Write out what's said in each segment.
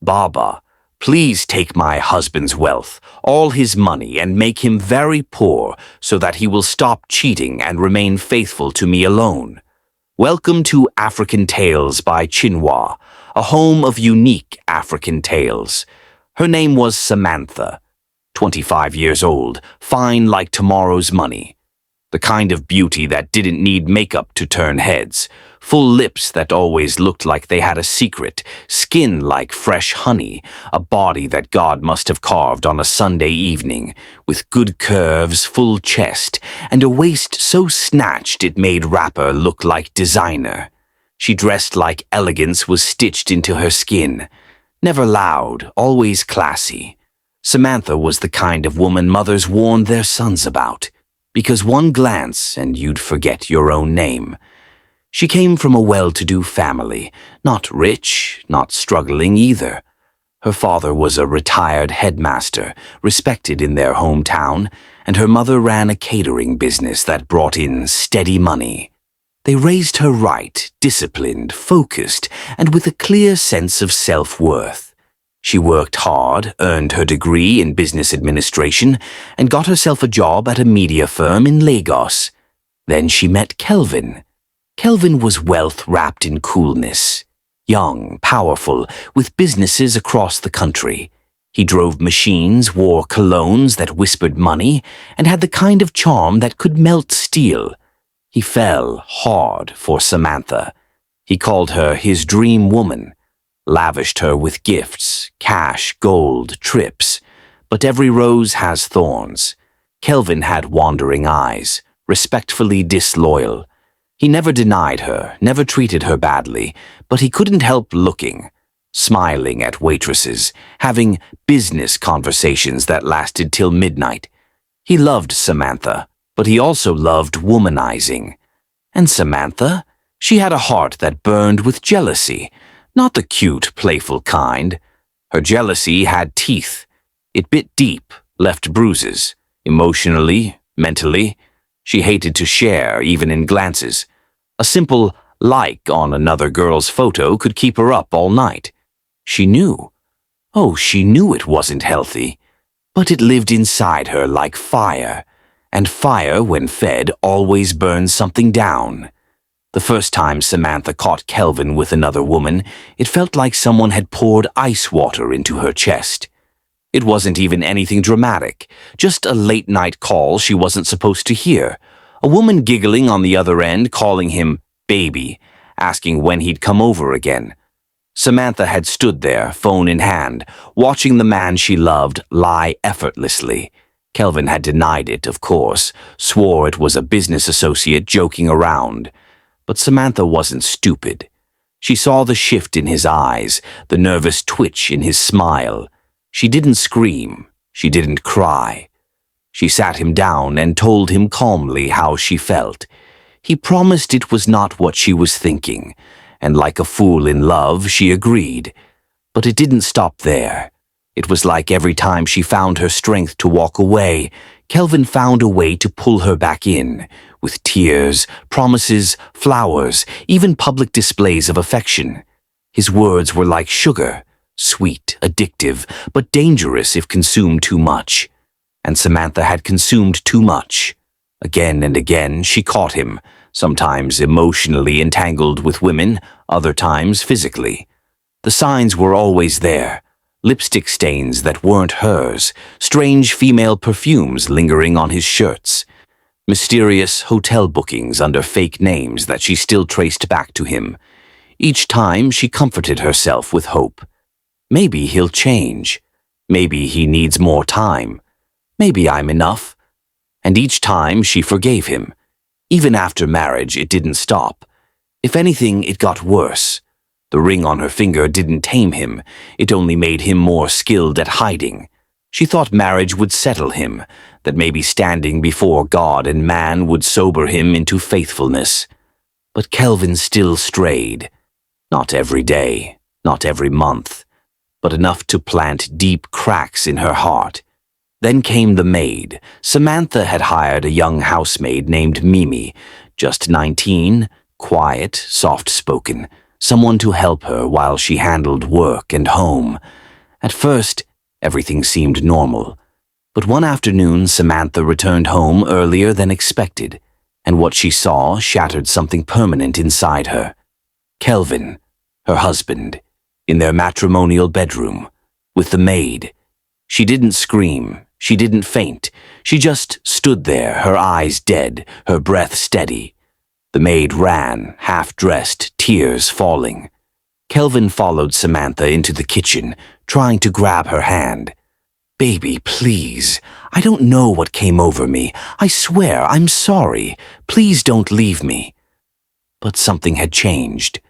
"Baba, please take my husband's wealth, all his money, and make him very poor so that he will stop cheating and remain faithful to me alone. Welcome to African Tales by Chinwa, a home of unique African tales." Her name was Samantha, 25 years old, fine like tomorrow's money. The kind of beauty that didn't need makeup to turn heads, full lips that always looked like they had a secret, skin like fresh honey, a body that God must have carved on a Sunday evening, with good curves, full chest, and a waist so snatched it made rapper look like designer. She dressed like elegance was stitched into her skin. Never loud, always classy. Samantha was the kind of woman mothers warned their sons about, because one glance and you'd forget your own name. She came from a well-to-do family, not rich, not struggling either. Her father was a retired headmaster, respected in their hometown, and her mother ran a catering business that brought in steady money. They raised her right, disciplined, focused, and with a clear sense of self-worth. She worked hard, earned her degree in business administration, and got herself a job at a media firm in Lagos. Then she met Kelvin. Kelvin was wealth wrapped in coolness. Young, powerful, with businesses across the country. He drove machines, wore colognes that whispered money, and had the kind of charm that could melt steel. He fell hard for Samantha. He called her his dream woman, lavished her with gifts, cash, gold, trips. But every rose has thorns. Kelvin had wandering eyes, respectfully disloyal. He never denied her, never treated her badly, but he couldn't help looking, smiling at waitresses, having business conversations that lasted till midnight. He loved Samantha, but he also loved womanizing. And Samantha? She had a heart that burned with jealousy, not the cute, playful kind. Her jealousy had teeth. It bit deep, left bruises. Emotionally, mentally, she hated to share, even in glances. A simple like on another girl's photo could keep her up all night. She knew. Oh, she knew it wasn't healthy. But it lived inside her like fire. And fire, when fed, always burns something down. The first time Samantha caught Kelvin with another woman, it felt like someone had poured ice water into her chest. It wasn't even anything dramatic, just a late-night call she wasn't supposed to hear. A woman giggling on the other end, calling him baby, asking when he'd come over again. Samantha had stood there, phone in hand, watching the man she loved lie effortlessly. Kelvin had denied it, of course, swore it was a business associate joking around. But Samantha wasn't stupid. She saw the shift in his eyes, the nervous twitch in his smile. She didn't scream. She didn't cry. She sat him down and told him calmly how she felt. He promised it was not what she was thinking, and like a fool in love, she agreed. But it didn't stop there. It was like every time she found her strength to walk away, Kelvin found a way to pull her back in, with tears, promises, flowers, even public displays of affection. His words were like sugar, sweet, addictive, but dangerous if consumed too much. And Samantha had consumed too much. Again and again she caught him, sometimes emotionally entangled with women, other times physically. The signs were always there. Lipstick stains that weren't hers, strange female perfumes lingering on his shirts, mysterious hotel bookings under fake names that she still traced back to him. Each time she comforted herself with hope. Maybe he'll change. Maybe he needs more time. Maybe I'm enough. And each time she forgave him. Even after marriage, it didn't stop. If anything, it got worse. The ring on her finger didn't tame him. It only made him more skilled at hiding. She thought marriage would settle him, that maybe standing before God and man would sober him into faithfulness. But Kelvin still strayed. Not every day, not every month, but enough to plant deep cracks in her heart. Then came the maid. Samantha had hired a young housemaid named Mimi, just 19, quiet, soft-spoken. someone to help her while she handled work and home. At first, everything seemed normal. But one afternoon, Samantha returned home earlier than expected, and what she saw shattered something permanent inside her. Kelvin, her husband, in their matrimonial bedroom, with the maid. She didn't scream, she didn't faint, she just stood there, her eyes dead, her breath steady. The maid ran, half-dressed, tears falling. Kelvin followed Samantha into the kitchen, trying to grab her hand. "Baby, please. I don't know what came over me. I swear, I'm sorry. Please don't leave me." But something had changed.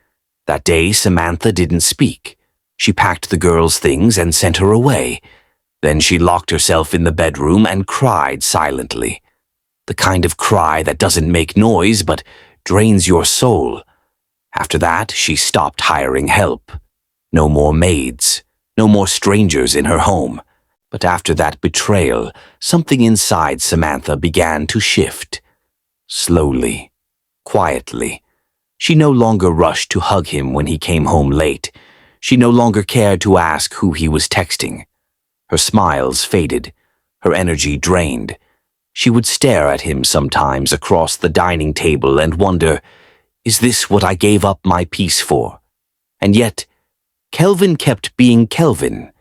That day, Samantha didn't speak. She packed the girl's things and sent her away. Then she locked herself in the bedroom and cried silently. The kind of cry that doesn't make noise but drains your soul. After that, she stopped hiring help. No more maids, no more strangers in her home. But after that betrayal, something inside Samantha began to shift. Slowly, quietly. She no longer rushed to hug him when he came home late. She no longer cared to ask who he was texting. Her smiles faded, her energy drained. She would stare at him sometimes across the dining table and wonder, is this what I gave up my peace for? And yet, Kelvin kept being Kelvin,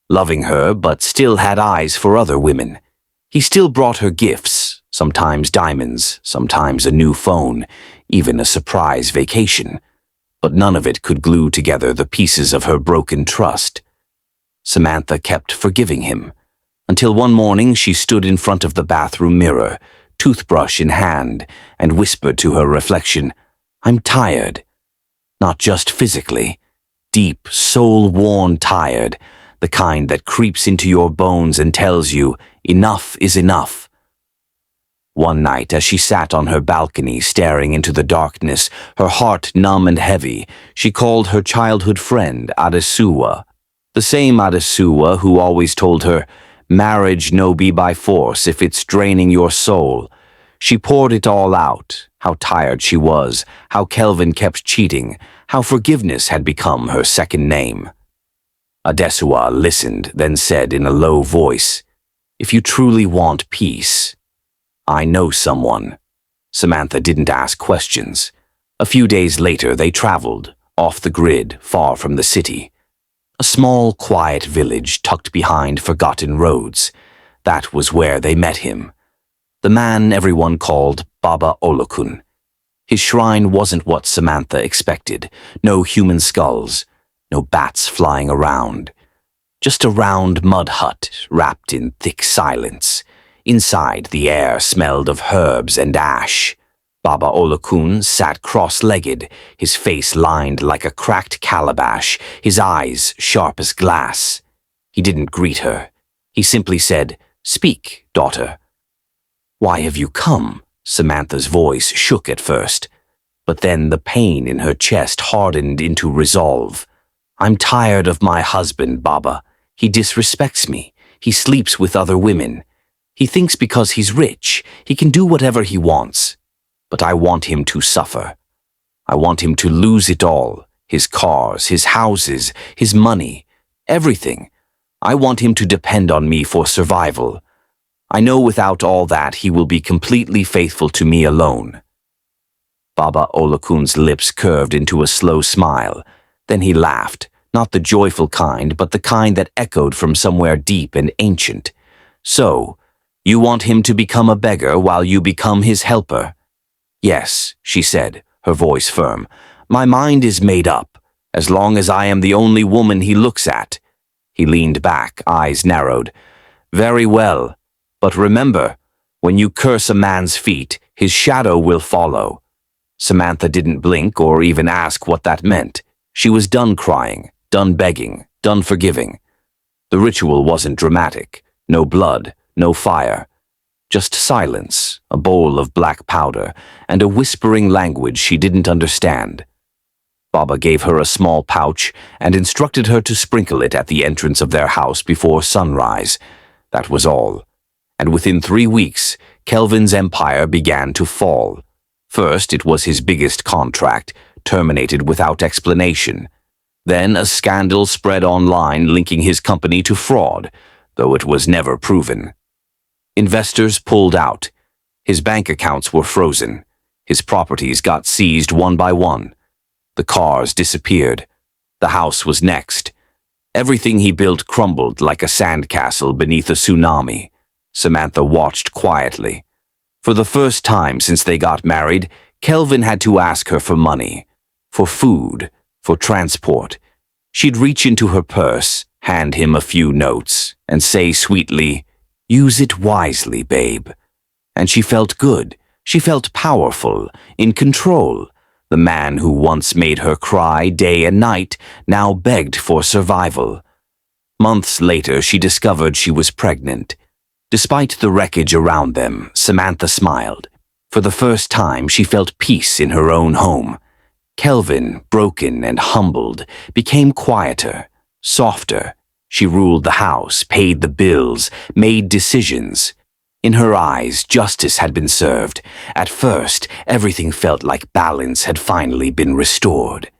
loving her but still had eyes for other women. He still brought her gifts, sometimes diamonds, sometimes a new phone, even a surprise vacation. But none of it could glue together the pieces of her broken trust. Samantha kept forgiving him, until one morning she stood in front of the bathroom mirror, toothbrush in hand, and whispered to her reflection, "I'm tired." Not just physically, deep, soul-worn tired, the kind that creeps into your bones and tells you, enough is enough. One night, as she sat on her balcony staring into the darkness, her heart numb and heavy, she called her childhood friend Adesuwa, the same Adesuwa who always told her, "Marriage no be by force if it's draining your soul." She poured it all out, how tired she was, how Kelvin kept cheating, how forgiveness had become her second name. Adesuwa listened, then said in a low voice, "If you truly want peace, I know someone." Samantha didn't ask questions. A few days later, they traveled, off the grid, far from the city. A small, quiet village tucked behind forgotten roads. That was where they met him. The man everyone called Baba Olokun. His shrine wasn't what Samantha expected. No human skulls, no bats flying around. Just a round mud hut wrapped in thick silence. Inside, the air smelled of herbs and ash. Baba Olokun sat cross-legged, his face lined like a cracked calabash, his eyes sharp as glass. He didn't greet her. He simply said, "Speak, daughter." "Why have you come?" Samantha's voice shook at first, but then the pain in her chest hardened into resolve. "I'm tired of my husband, Baba. He disrespects me. He sleeps with other women. He thinks because he's rich, he can do whatever he wants. But I want him to suffer. I want him to lose it all, his cars, his houses, his money, everything. I want him to depend on me for survival. I know without all that he will be completely faithful to me alone." Baba Olokun's lips curved into a slow smile. Then he laughed, not the joyful kind, but the kind that echoed from somewhere deep and ancient. "So, you want him to become a beggar while you become his helper?" "Yes," she said, her voice firm. "My mind is made up, as long as I am the only woman he looks at." He leaned back, eyes narrowed. "Very well. But remember, when you curse a man's feet, his shadow will follow." Samantha didn't blink or even ask what that meant. She was done crying, done begging, done forgiving. The ritual wasn't dramatic. No blood, no fire. Just silence, a bowl of black powder, and a whispering language she didn't understand. Baba gave her a small pouch and instructed her to sprinkle it at the entrance of their house before sunrise. That was all. And within 3 weeks, Kelvin's empire began to fall. First, it was his biggest contract, terminated without explanation. Then a scandal spread online linking his company to fraud, though it was never proven. Investors pulled out. His bank accounts were frozen. His properties got seized one by one. The cars disappeared. The house was next. Everything he built crumbled like a sandcastle beneath a tsunami. Samantha watched quietly. For the first time since they got married, Kelvin had to ask her for money, for food, for transport. She'd reach into her purse, hand him a few notes, and say sweetly, "Use it wisely, babe." And she felt good. She felt powerful, in control. The man who once made her cry day and night now begged for survival. Months later, she discovered she was pregnant. Despite the wreckage around them, Samantha smiled. For the first time, she felt peace in her own home. Kelvin, broken and humbled, became quieter, softer. She ruled the house, paid the bills, made decisions. In her eyes, justice had been served. At first, everything felt like balance had finally been restored.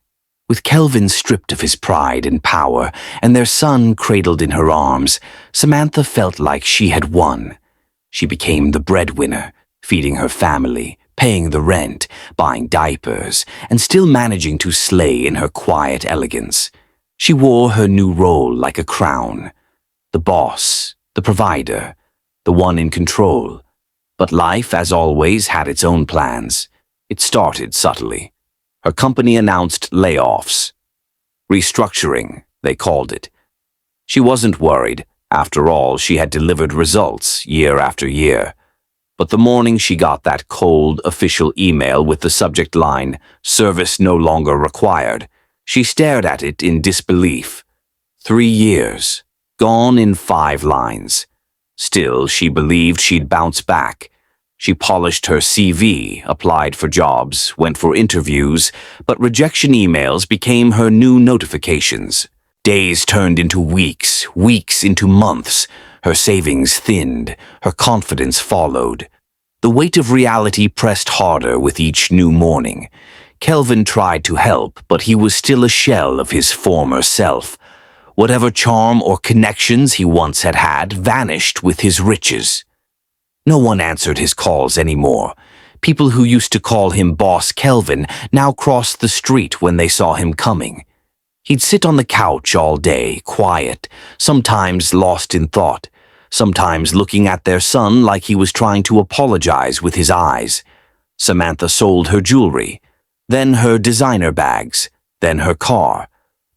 With Kelvin stripped of his pride and power, and their son cradled in her arms, Samantha felt like she had won. She became the breadwinner, feeding her family, paying the rent, buying diapers, and still managing to slay in her quiet elegance. She wore her new role like a crown. The boss, the provider, the one in control. But life, as always, had its own plans. It started subtly. Her company announced layoffs. Restructuring, they called it. She wasn't worried. After all, she had delivered results year after year. But the morning she got that cold, official email with the subject line, "Service no longer required," she stared at it in disbelief. 3 years, gone in 5 lines. Still, she believed she'd bounce back. She polished her CV, applied for jobs, went for interviews, but rejection emails became her new notifications. Days turned into weeks, weeks into months. Her savings thinned, her confidence followed. The weight of reality pressed harder with each new morning. Kelvin tried to help, but he was still a shell of his former self. Whatever charm or connections he once had had vanished with his riches. No one answered his calls anymore. People who used to call him Boss Kelvin now crossed the street when they saw him coming. He'd sit on the couch all day, quiet, sometimes lost in thought, sometimes looking at their son like he was trying to apologize with his eyes. Samantha sold her jewelry, then her designer bags, then her car.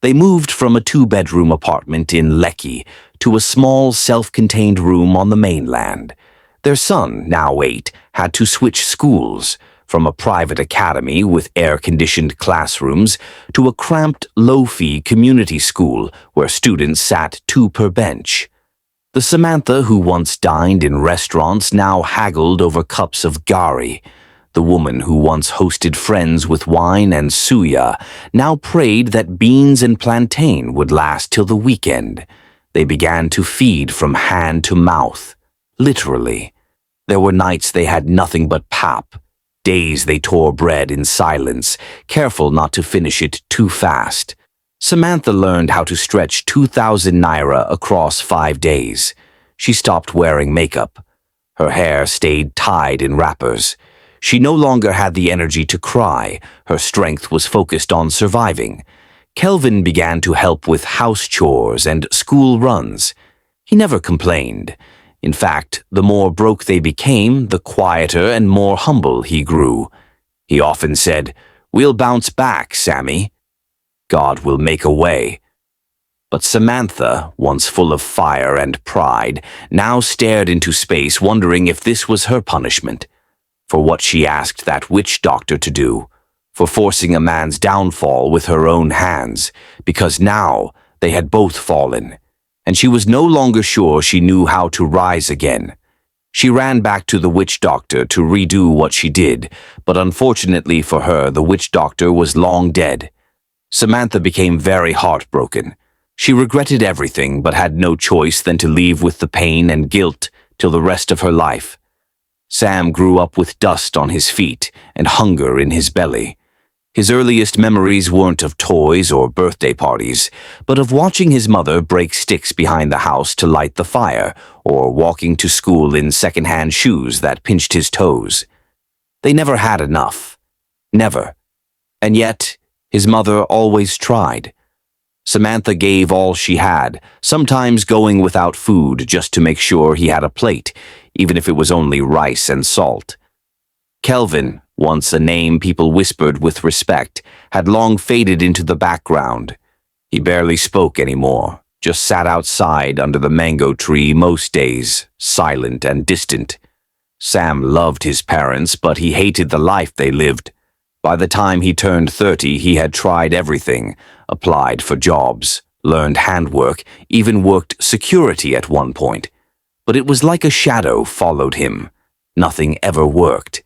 They moved from a 2-bedroom apartment in Lekki to a small, self-contained room on the mainland. Their son, now 8, had to switch schools, from a private academy with air-conditioned classrooms to a cramped, low-fee community school where students sat 2 per bench. The Samantha who once dined in restaurants now haggled over cups of gari. The woman who once hosted friends with wine and suya now prayed that beans and plantain would last till the weekend. They began to feed from hand to mouth, literally. There were nights they had nothing but pap, days they tore bread in silence, careful not to finish it too fast. Samantha learned how to stretch 2,000 naira across 5 days. She stopped wearing makeup. Her hair stayed tied in wrappers. She no longer had the energy to cry. Her strength was focused on surviving. Kelvin began to help with house chores and school runs. He never complained. In fact, the more broke they became, the quieter and more humble he grew. He often said, "We'll bounce back, Sammy. God will make a way." But Samantha, once full of fire and pride, now stared into space wondering if this was her punishment. For what she asked that witch doctor to do, for forcing a man's downfall with her own hands, because now they had both fallen, and she was no longer sure she knew how to rise again. She ran back to the witch doctor to redo what she did, but unfortunately for her, the witch doctor was long dead. Samantha became very heartbroken. She regretted everything but had no choice than to leave with the pain and guilt till the rest of her life. Sam grew up with dust on his feet and hunger in his belly. His earliest memories weren't of toys or birthday parties, but of watching his mother break sticks behind the house to light the fire, or walking to school in second-hand shoes that pinched his toes. They never had enough. Never. And yet, his mother always tried. Samantha gave all she had, sometimes going without food just to make sure he had a plate, even if it was only rice and salt. Kelvin, once a name people whispered with respect, had long faded into the background. He barely spoke anymore, just sat outside under the mango tree most days, silent and distant. Sam loved his parents, but he hated the life they lived. By the time he turned 30, he had tried everything, applied for jobs, learned handwork, even worked security at one point. But it was like a shadow followed him. Nothing ever worked.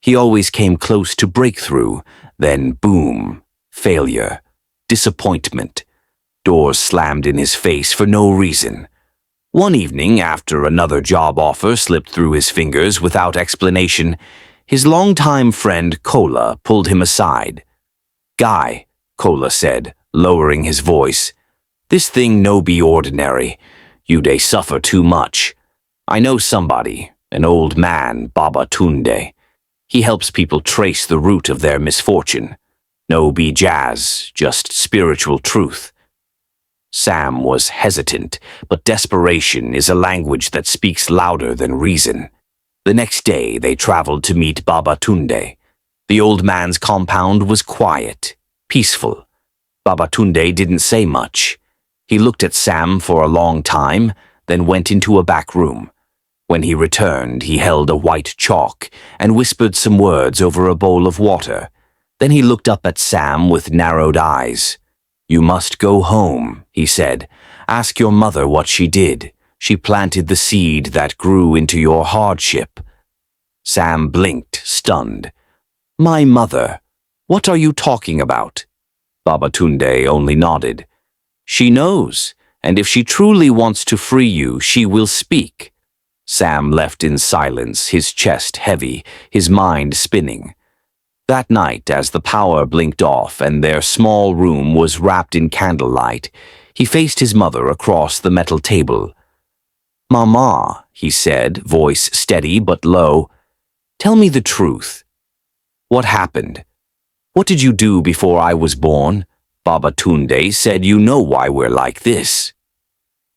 He always came close to breakthrough, then boom, failure, disappointment. Doors slammed in his face for no reason. One evening, after another job offer slipped through his fingers without explanation, his longtime friend Kola pulled him aside. "Guy," Kola said, lowering his voice, "this thing no be ordinary. You dey suffer too much. I know somebody, an old man, Baba Tunde. He helps people trace the root of their misfortune. No be jazz, just spiritual truth." Sam was hesitant, but desperation is a language that speaks louder than reason. The next day, they traveled to meet Baba Tunde. The old man's compound was quiet, peaceful. Baba Tunde didn't say much. He looked at Sam for a long time, then went into a back room. When he returned, he held a white chalk and whispered some words over a bowl of water. Then he looked up at Sam with narrowed eyes. "You must go home," he said. "Ask your mother what she did. She planted the seed that grew into your hardship." Sam blinked, stunned. "My mother? What are you talking about?" Baba Tunde only nodded. "She knows, and if she truly wants to free you, she will speak." Sam left in silence, his chest heavy, his mind spinning. That night, as the power blinked off and their small room was wrapped in candlelight, he faced his mother across the metal table. "Mama," he said, voice steady but low, "tell me the truth. What happened? What did you do before I was born? Baba Tunde said you know why we're like this."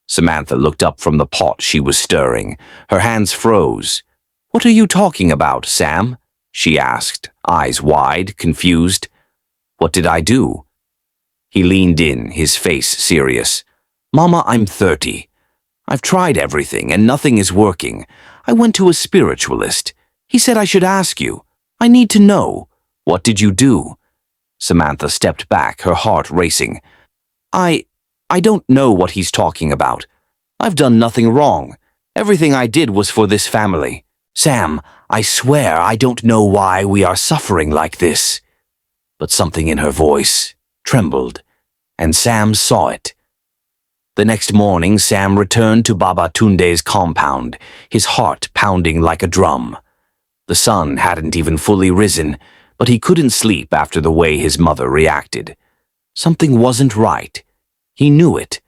Samantha looked up from the pot she was stirring. Her hands froze. "What are you talking about, Sam?" she asked, eyes wide, confused. "What did I do?" He leaned in, his face serious. "Mama, I'm 30. I've tried everything and nothing is working. I went to a spiritualist. He said I should ask you. I need to know. What did you do?" Samantha stepped back, her heart racing. I don't know what he's talking about. I've done nothing wrong. Everything I did was for this family. Sam, I swear I don't know why we are suffering like this." But something in her voice trembled, and Sam saw it. The next morning, Sam returned to Baba Tunde's compound, his heart pounding like a drum. The sun hadn't even fully risen, but he couldn't sleep after the way his mother reacted. Something wasn't right. He knew it.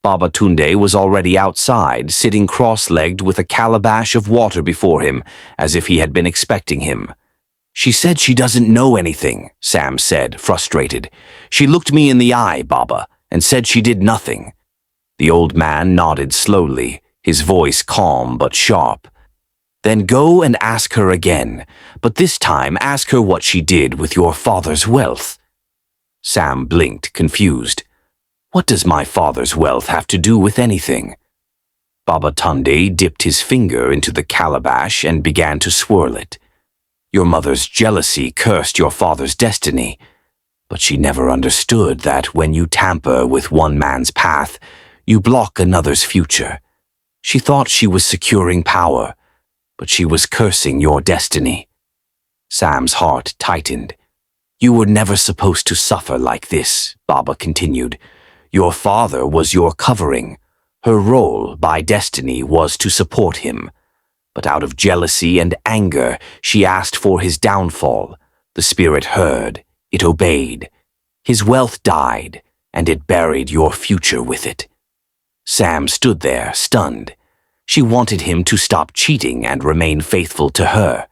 Baba Tunde was already outside, sitting cross-legged with a calabash of water before him, as if he had been expecting him. "She said she doesn't know anything," Sam said, frustrated. "She looked me in the eye, Baba, and said she did nothing." The old man nodded slowly, his voice calm but sharp. "Then go and ask her again, but this time ask her what she did with your father's wealth." Sam blinked, confused. "What does my father's wealth have to do with anything?" Baba Tunde dipped his finger into the calabash and began to swirl it. "Your mother's jealousy cursed your father's destiny, but she never understood that when you tamper with one man's path, you block another's future. She thought she was securing power, but she was cursing your destiny." Sam's heart tightened. "You were never supposed to suffer like this," Baba continued. "Your father was your covering. Her role, by destiny, was to support him. But out of jealousy and anger, she asked for his downfall. The spirit heard. It obeyed. His wealth died, and it buried your future with it. Sam stood there, stunned. She wanted him to stop cheating and remain faithful to her.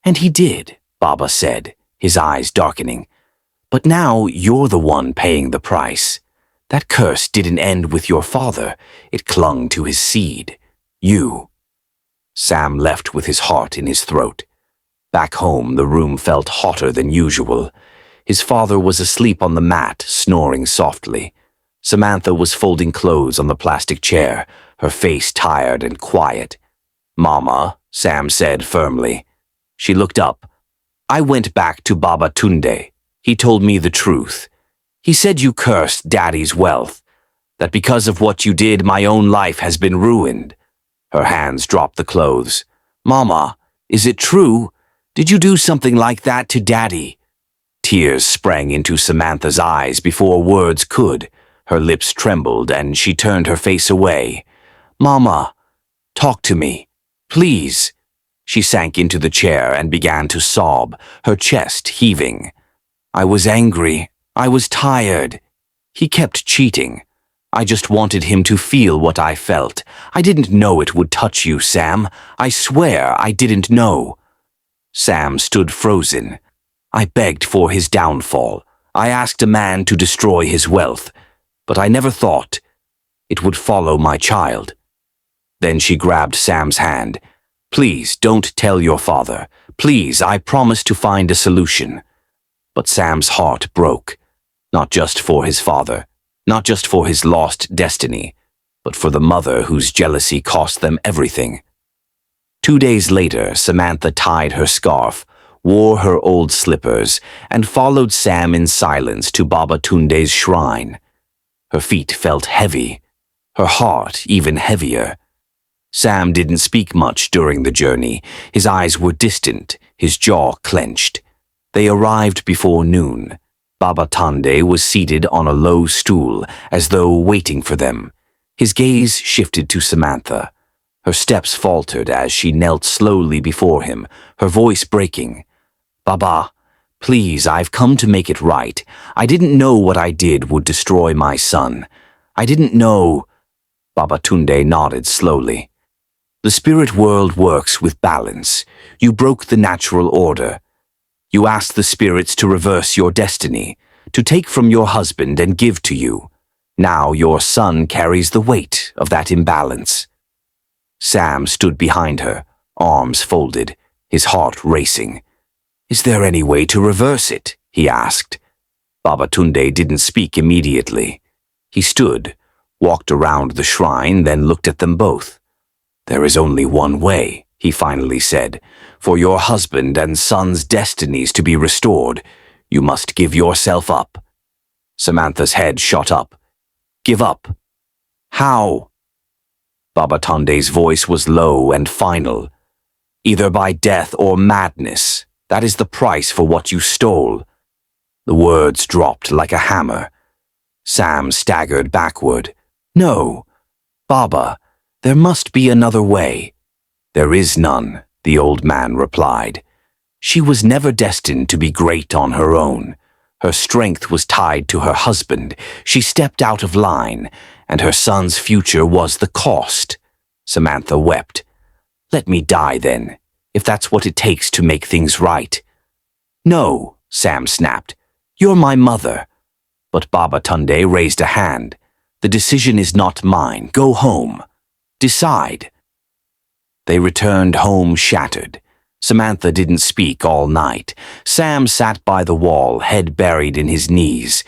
And he did, Baba said, his eyes darkening. But now you're the one paying the price. That curse didn't end with your father. It clung to his seed. You. Sam left with his heart in his throat. Back home, the room felt hotter than usual. His father was asleep on the mat, snoring softly. Samantha was folding clothes on the plastic chair, her face tired and quiet. "Mama," Sam said firmly. She looked up. "I went back to Baba Tunde. He told me the truth. He said you cursed Daddy's wealth, that because of what you did, my own life has been ruined." Her hands dropped the clothes. "Mama, is it true? Did you do something like that to Daddy?" Tears sprang into Samantha's eyes before words could. Her lips trembled and she turned her face away. "Mama, talk to me, please." She sank into the chair and began to sob, her chest heaving. "I was angry. I was tired. He kept cheating. I just wanted him to feel what I felt. I didn't know it would touch you, Sam. I swear I didn't know." Sam stood frozen. "I begged for his downfall. I asked a man to destroy his wealth, but I never thought it would follow my child." Then she grabbed Sam's hand. "Please, don't tell your father. Please, I promise to find a solution." But Sam's heart broke, not just for his father, not just for his lost destiny, but for the mother whose jealousy cost them everything. 2 days later, Samantha tied her scarf, wore her old slippers, and followed Sam in silence to Baba Tunde's shrine. Her feet felt heavy, her heart even heavier. Sam didn't speak much during the journey. His eyes were distant, his jaw clenched. They arrived before noon. Baba Tunde was seated on a low stool, as though waiting for them. His gaze shifted to Samantha. Her steps faltered as she knelt slowly before him, her voice breaking. "Baba, please, I've come to make it right. I didn't know what I did would destroy my son. I didn't know." Baba Tunde nodded slowly. "The spirit world works with balance. You broke the natural order. You asked the spirits to reverse your destiny, to take from your husband and give to you. Now your son carries the weight of that imbalance." Sam stood behind her, arms folded, his heart racing. "Is there any way to reverse it?" he asked. Baba Tunde didn't speak immediately. He stood, walked around the shrine, then looked at them both. "There is only one way," he finally said. "For your husband and son's destinies to be restored, you must give yourself up." Samantha's head shot up. "Give up? How?" Baba Tunde's voice was low and final. "Either by death or madness. That is the price for what you stole." The words dropped like a hammer. Sam staggered backward. "No, Baba, there must be another way." "There is none," the old man replied. "She was never destined to be great on her own. Her strength was tied to her husband. She stepped out of line, and her son's future was the cost." Samantha wept. "Let me die then, if that's what it takes to make things right." "No," Sam snapped. "You're my mother." But Baba Tunde raised a hand. "The decision is not mine. Go home. Decide." They returned home shattered. Samantha didn't speak all night. Sam sat by the wall, head buried in his knees.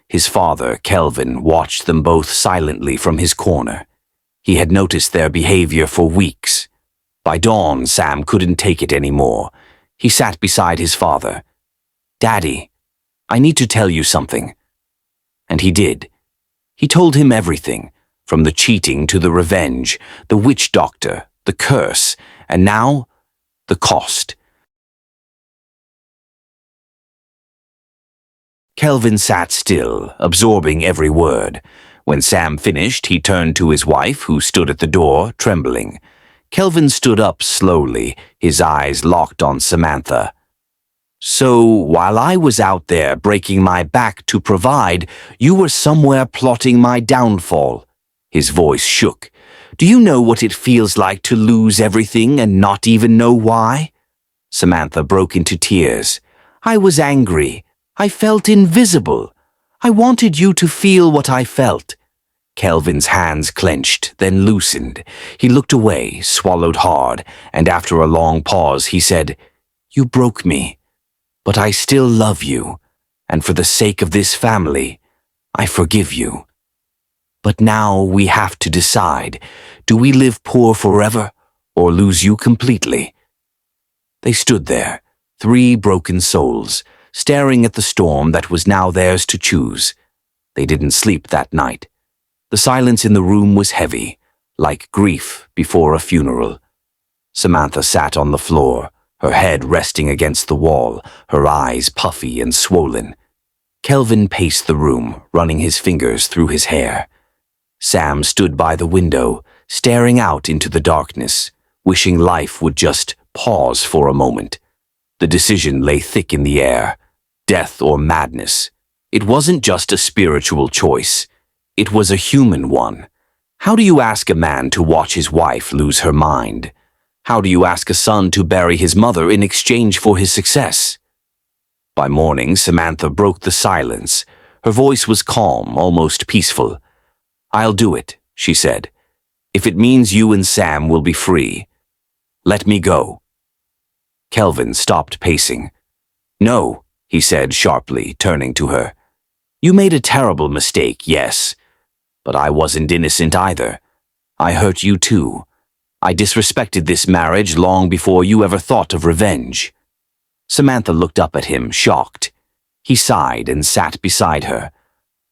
His father, Kelvin, watched them both silently from his corner. He had noticed their behavior for weeks. By dawn, Sam couldn't take it anymore. He sat beside his father. "Daddy, I need to tell you something." And he did. He told him everything, from the cheating to the revenge, the witch doctor, the curse, and now, the cost. Kelvin sat still, absorbing every word. When Sam finished, he turned to his wife, who stood at the door, trembling. Kelvin stood up slowly, his eyes locked on Samantha. So, while I was out there breaking my back to provide, you were somewhere plotting my downfall. His voice shook. Do you know what it feels like to lose everything and not even know why? Samantha broke into tears. I was angry. I felt invisible. I wanted you to feel what I felt. Kelvin's hands clenched, then loosened. He looked away, swallowed hard, and after a long pause he said, You broke me, but I still love you, and for the sake of this family, I forgive you. But now we have to decide, do we live poor forever, or lose you completely? They stood there, 3 broken souls, staring at the storm that was now theirs to choose. They didn't sleep that night. The silence in the room was heavy, like grief before a funeral. Samantha sat on the floor, her head resting against the wall, her eyes puffy and swollen. Kelvin paced the room, running his fingers through his hair. Sam stood by the window, staring out into the darkness, wishing life would just pause for a moment. The decision lay thick in the air, death or madness. It wasn't just a spiritual choice. It was a human one. How do you ask a man to watch his wife lose her mind? How do you ask a son to bury his mother in exchange for his success? By morning, Samantha broke the silence. Her voice was calm, almost peaceful. I'll do it, she said, if it means you and Sam will be free. Let me go. Kelvin stopped pacing. No, he said sharply, turning to her. You made a terrible mistake, yes. But I wasn't innocent either. I hurt you too. I disrespected this marriage long before you ever thought of revenge. Samantha looked up at him, shocked. He sighed and sat beside her.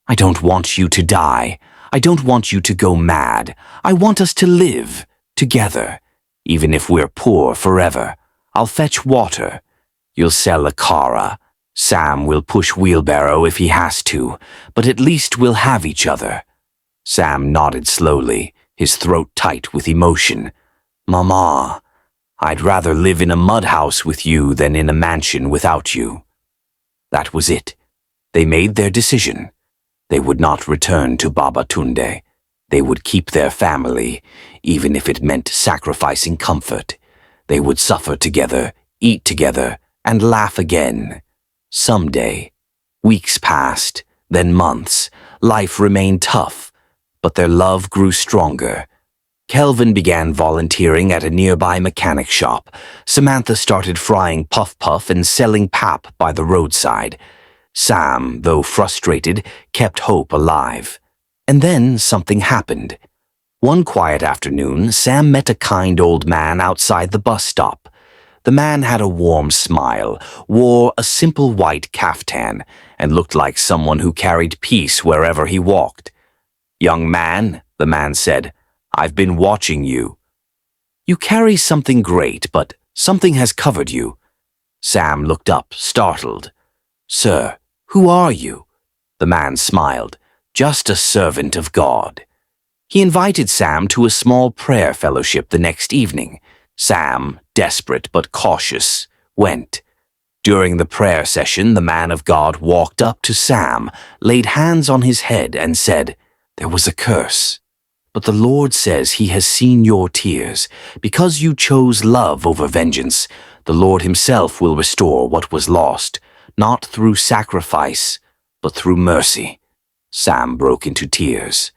I don't want you to die. I don't want you to go mad. I want us to live together, even if we're poor forever. I'll fetch water. You'll sell a cara. Sam will push wheelbarrow if he has to, but at least we'll have each other. Sam nodded slowly, his throat tight with emotion. Mama, I'd rather live in a mud house with you than in a mansion without you. That was it. They made their decision. They would not return to Babatunde. They would keep their family, even if it meant sacrificing comfort. They would suffer together, eat together, and laugh again. Someday. Weeks passed, then months. Life remained tough, but their love grew stronger. Kelvin began volunteering at a nearby mechanic shop. Samantha started frying puff-puff and selling pap by the roadside. Sam, though frustrated, kept hope alive. And then something happened. One quiet afternoon, Sam met a kind old man outside the bus stop. The man had a warm smile, wore a simple white caftan, and looked like someone who carried peace wherever he walked. Young man, the man said, I've been watching you. You carry something great, but something has covered you. Sam looked up, startled. Sir, who are you? The man smiled. Just a servant of God. He invited Sam to a small prayer fellowship the next evening. Sam, desperate but cautious, went. During the prayer session, the man of God walked up to Sam, laid hands on his head, and said, There was a curse. But the Lord says he has seen your tears. Because you chose love over vengeance, the Lord himself will restore what was lost, not through sacrifice, but through mercy. Sam broke into tears.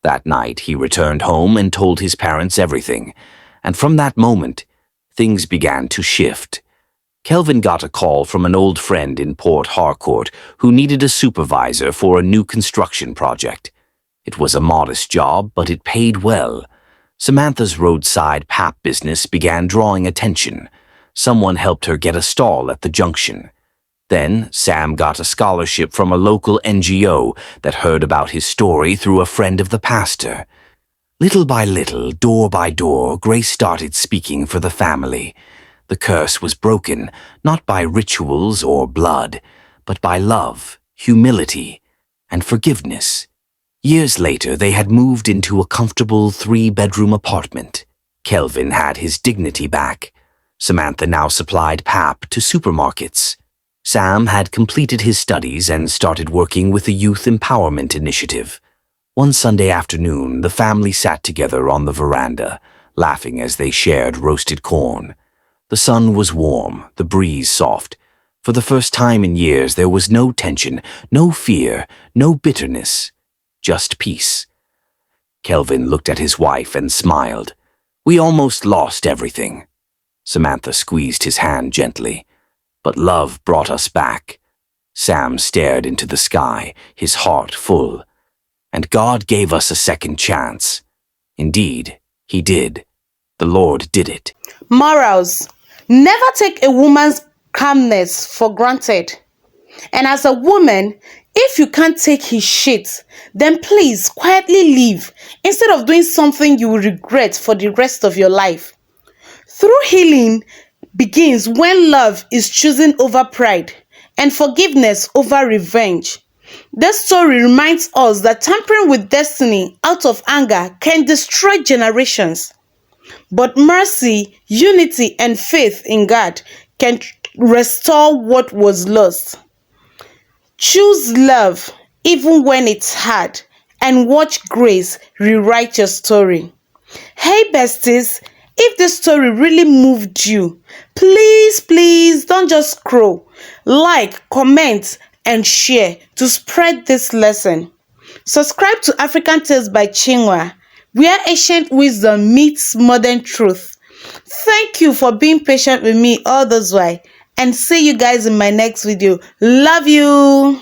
That night he returned home and told his parents everything, and from that moment, things began to shift. Kelvin got a call from an old friend in Port Harcourt who needed a supervisor for a new construction project. It was a modest job, but it paid well. Samantha's roadside pap business began drawing attention. Someone helped her get a stall at the junction. Then Sam got a scholarship from a local NGO that heard about his story through a friend of the pastor. Little by little, door by door, Grace started speaking for the family. The curse was broken, not by rituals or blood, but by love, humility, and forgiveness. Years later, they had moved into a comfortable 3-bedroom apartment. Kelvin had his dignity back. Samantha now supplied pap to supermarkets. Sam had completed his studies and started working with the Youth Empowerment Initiative. One Sunday afternoon, the family sat together on the veranda, laughing as they shared roasted corn. The sun was warm, the breeze soft. For the first time in years, there was no tension, no fear, no bitterness, just peace. Kelvin looked at his wife and smiled. "We almost lost everything." Samantha squeezed his hand gently. "But love brought us back." Sam stared into the sky, his heart full. "And God gave us a second chance." Indeed, he did. The Lord did it. Morals. Never take a woman's calmness for granted. And as a woman, if you can't take his shit, then please quietly leave instead of doing something you will regret for the rest of your life. True healing begins when love is chosen over pride and forgiveness over revenge. This story reminds us that tampering with destiny out of anger can destroy generations. But mercy, unity, and faith in God can restore what was lost. Choose love even when it's hard, and watch grace rewrite your story. Hey besties, if this story really moved you, please don't just scroll. Like, comment, and share to spread this lesson. Subscribe to African Tales by Chinwa, where ancient wisdom meets modern truth. Thank you for being patient with me all this while, and see you guys in my next video. Love you.